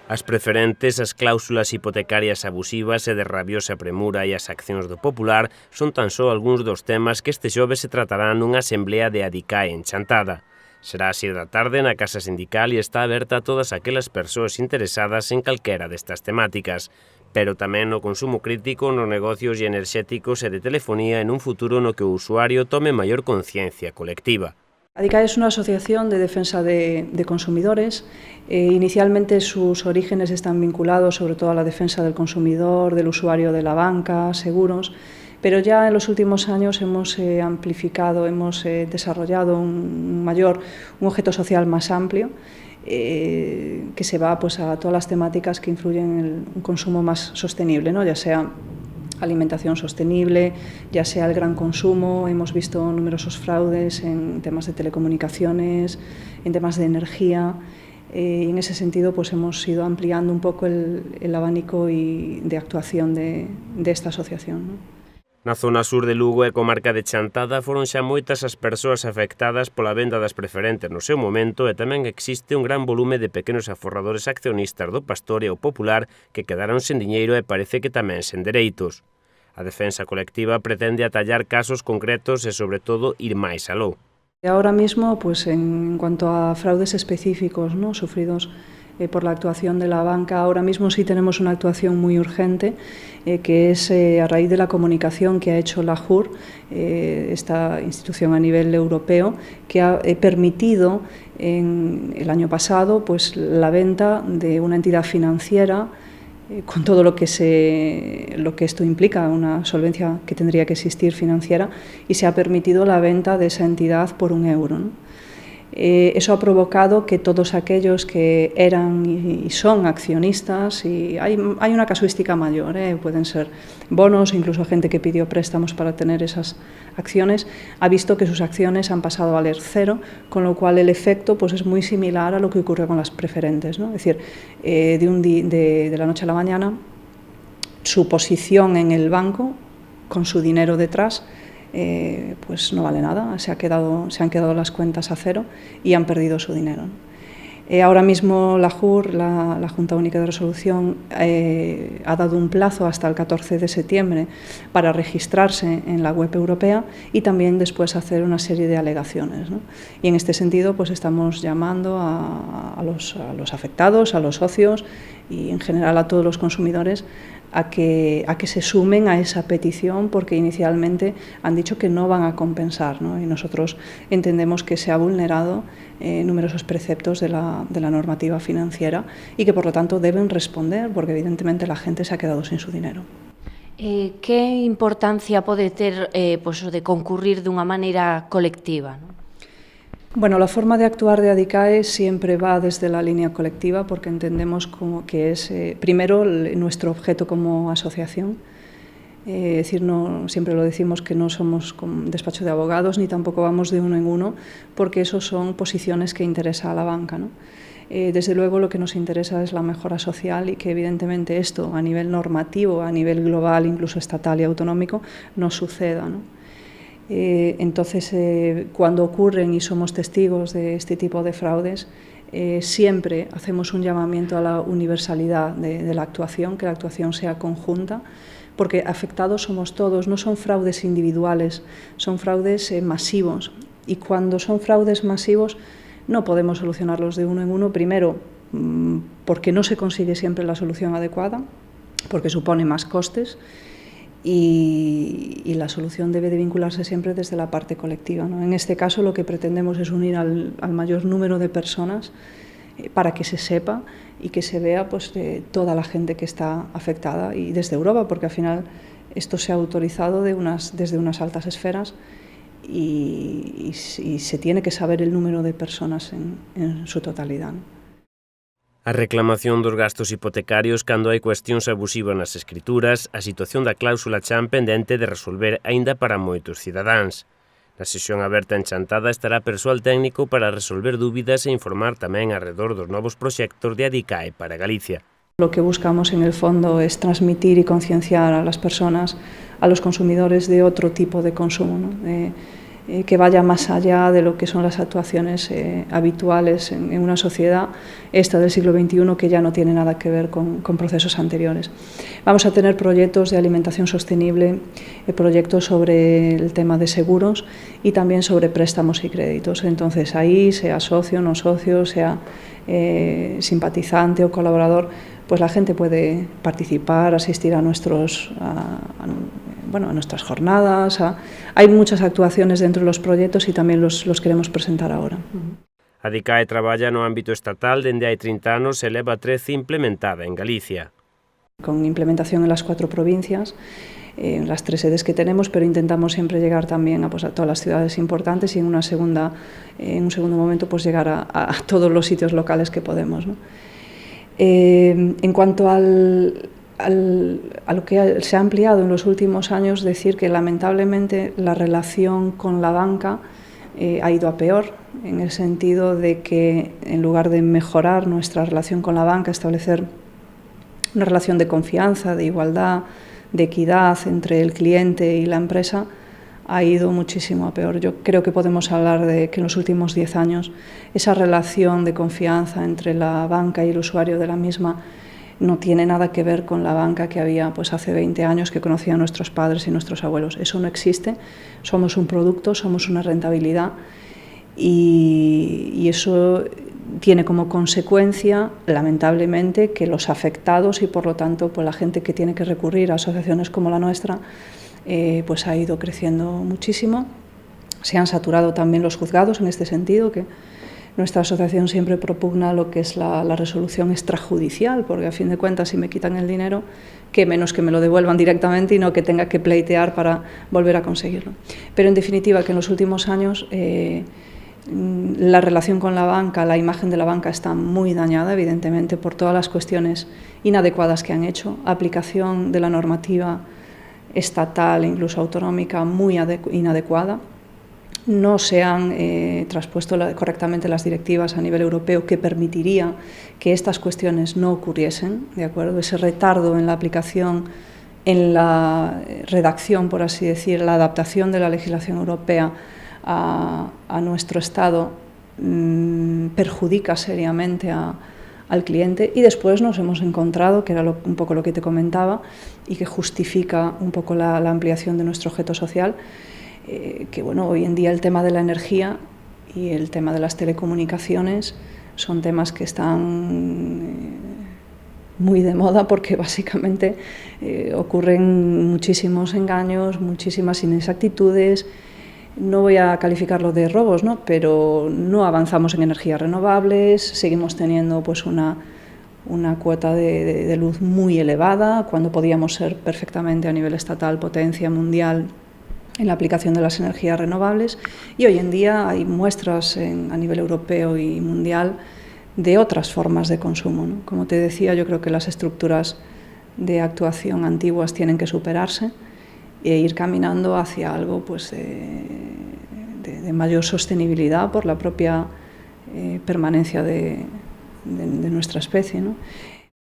As preferentes, as cláusulas hipotecarias abusivas e de rabiosa premura e as accións do Popular son tan só algúns dos temas que este xoves se tratarán nunha asemblea de Adicae en Chantada. Será ás 6 da tarde na Casa Sindical e está aberta a todas aquelas persoas interesadas en calquera destas temáticas, pero tamén no consumo crítico nos negocios enerxéticos e de telefonía en un futuro no que o usuario tome maior conciencia colectiva. Adicae es una asociación de defensa de consumidores. Inicialmente sus orígenes están vinculados sobre todo a la defensa del consumidor, del usuario de la banca, seguros, pero ya en los últimos años hemos amplificado, hemos desarrollado un objeto social más amplio que se va pues, a todas las temáticas que influyen en un consumo más sostenible, ¿no? Ya sea alimentación sostenible, ya sea el gran consumo. Hemos visto numerosos fraudes en temas de telecomunicaciones, en temas de energía. Y en ese sentido pues hemos ido ampliando un poco el abanico de actuación de esta asociación, ¿no? Na zona sur de Lugo e comarca de Chantada foron xa moitas as persoas afectadas pola venda das preferentes no seu momento e tamén existe un gran volume de pequenos aforradores accionistas do Pastor e o Popular que quedaron sen diñeiro e parece que tamén sen dereitos. A defensa colectiva pretende atallar casos concretos e, sobre todo, ir máis aló. Ahora mismo, pues, en cuanto a fraudes específicos, ¿no?, sufridos por la actuación de la banca, ahora mismo sí tenemos una actuación muy urgente, que es a raíz de la comunicación que ha hecho la JUR, esta institución a nivel europeo, que ha permitido en el año pasado pues, la venta de una entidad financiera con todo lo que esto implica, una solvencia que tendría que existir financiera, y se ha permitido la venta de esa entidad por €1, ¿no? Eso ha provocado que todos aquellos que eran y son accionistas, y hay una casuística mayor, pueden ser bonos, incluso gente que pidió préstamos para tener esas acciones, ha visto que sus acciones han pasado a valer 0, con lo cual el efecto pues, es muy similar a lo que ocurre con las preferentes, ¿no? Es decir, de la noche a la mañana, su posición en el banco, con su dinero detrás, pues no vale nada, se han quedado las cuentas a 0 y han perdido su dinero, ¿no? Ahora mismo la JUR, la Junta Única de Resolución, ha dado un plazo hasta el 14 de septiembre para registrarse en la web europea y también después hacer una serie de alegaciones, ¿no? Y en este sentido pues estamos llamando a los afectados, a los socios y en general a todos los consumidores a que se sumen a esa petición, porque inicialmente han dicho que no van a compensar, ¿no? Y nosotros entendemos que se ha vulnerado numerosos preceptos de la normativa financiera y que por lo tanto deben responder, porque evidentemente la gente se ha quedado sin su dinero. Que importancia pode ter pues, de concurrir dunha maneira colectiva, ¿no? Bueno, la forma de actuar de Adicae siempre va desde la línea colectiva, porque entendemos como que es, primero, nuestro objeto como asociación. Es decir, siempre lo decimos que no somos un despacho de abogados ni tampoco vamos de uno en uno, porque eso son posiciones que interesa a la banca, ¿no? Desde luego lo que nos interesa es la mejora social y que evidentemente esto a nivel normativo, a nivel global, incluso estatal y autonómico, no suceda, ¿no? Entonces, cuando ocurren y somos testigos de este tipo de fraudes, siempre hacemos un llamamiento a la universalidad de la actuación, que la actuación sea conjunta, porque afectados somos todos, no son fraudes individuales, son fraudes masivos. Y cuando son fraudes masivos no podemos solucionarlos de uno en uno, primero porque no se consigue siempre la solución adecuada, porque supone más costes, y la solución debe de vincularse siempre desde la parte colectiva, ¿no? En este caso lo que pretendemos es unir al mayor número de personas para que se sepa y que se vea pues, toda la gente que está afectada, y desde Europa, porque al final esto se ha autorizado desde unas altas esferas y se tiene que saber el número de personas en su totalidad, ¿no? A reclamación dos gastos hipotecarios cando hai cuestións abusivas nas escrituras, a situación da cláusula chan pendente de resolver aínda para moitos cidadáns. Na sesión aberta en Chantada estará persoal técnico para resolver dúbidas e informar tamén arredor dos novos proxectos de Adicae para Galicia. Lo que buscamos en el fondo es transmitir y concienciar a las personas, a los consumidores de otro tipo de consumo, ¿no? que vaya más allá de lo que son las actuaciones habituales en una sociedad, esta del siglo XXI, que ya no tiene nada que ver con procesos anteriores. Vamos a tener proyectos de alimentación sostenible, proyectos sobre el tema de seguros y también sobre préstamos y créditos. Entonces ahí, sea socio, no socio, sea simpatizante o colaborador, pues la gente puede participar, asistir a nuestras jornadas. Hay muchas actuaciones dentro de los proyectos y también los queremos presentar ahora. A DICAE traballa no ámbito estatal dende hai 30 anos e leva 13 implementada en Galicia. Con implementación en las 4 provincias, en las 3 sedes que tenemos, pero intentamos siempre llegar también a todas las ciudades importantes y en un segundo momento pues llegar a todos los sitios locales que podemos, ¿no? En cuanto a lo que se ha ampliado en los últimos años, decir que lamentablemente la relación con la banca ha ido a peor, en el sentido de que en lugar de mejorar nuestra relación con la banca, establecer una relación de confianza, de igualdad, de equidad entre el cliente y la empresa, ha ido muchísimo a peor. Yo creo que podemos hablar de que en los últimos 10 años esa relación de confianza entre la banca y el usuario de la misma no tiene nada que ver con la banca que había pues hace 20 años, que conocían nuestros padres y nuestros abuelos. Eso no existe. Somos un producto, somos una rentabilidad y eso tiene como consecuencia, lamentablemente, que los afectados y, por lo tanto, pues la gente que tiene que recurrir a asociaciones como la nuestra, pues ha ido creciendo muchísimo. Se han saturado también los juzgados en este sentido, que nuestra asociación siempre propugna lo que es la resolución extrajudicial, porque a fin de cuentas, si me quitan el dinero, qué menos que me lo devuelvan directamente y no que tenga que pleitear para volver a conseguirlo. Pero en definitiva, que en los últimos años la relación con la banca, la imagen de la banca está muy dañada, evidentemente, por todas las cuestiones inadecuadas que han hecho, aplicación de la normativa estatal e incluso autonómica muy inadecuada. No se han traspuesto correctamente las directivas a nivel europeo que permitiría que estas cuestiones no ocurriesen, ¿de acuerdo? Ese retardo en la aplicación, en la redacción, por así decir, la adaptación de la legislación europea a nuestro Estado perjudica seriamente al cliente, y después nos hemos encontrado, que era un poco lo que te comentaba y que justifica un poco la ampliación de nuestro objeto social, que bueno, hoy en día el tema de la energía y el tema de las telecomunicaciones son temas que están muy de moda, porque básicamente ocurren muchísimos engaños, muchísimas inexactitudes. No voy a calificarlo de robos, ¿no? Pero no avanzamos en energías renovables, seguimos teniendo pues una cuota de luz muy elevada, cuando podíamos ser perfectamente a nivel estatal potencia mundial en la aplicación de las energías renovables, y hoy en día hay muestras a nivel europeo y mundial de otras formas de consumo, ¿no? Como te decía, yo creo que las estructuras de actuación antiguas tienen que superarse e ir caminando hacia algo pues, de mayor sostenibilidad por la propia permanencia de nuestra especie, ¿no?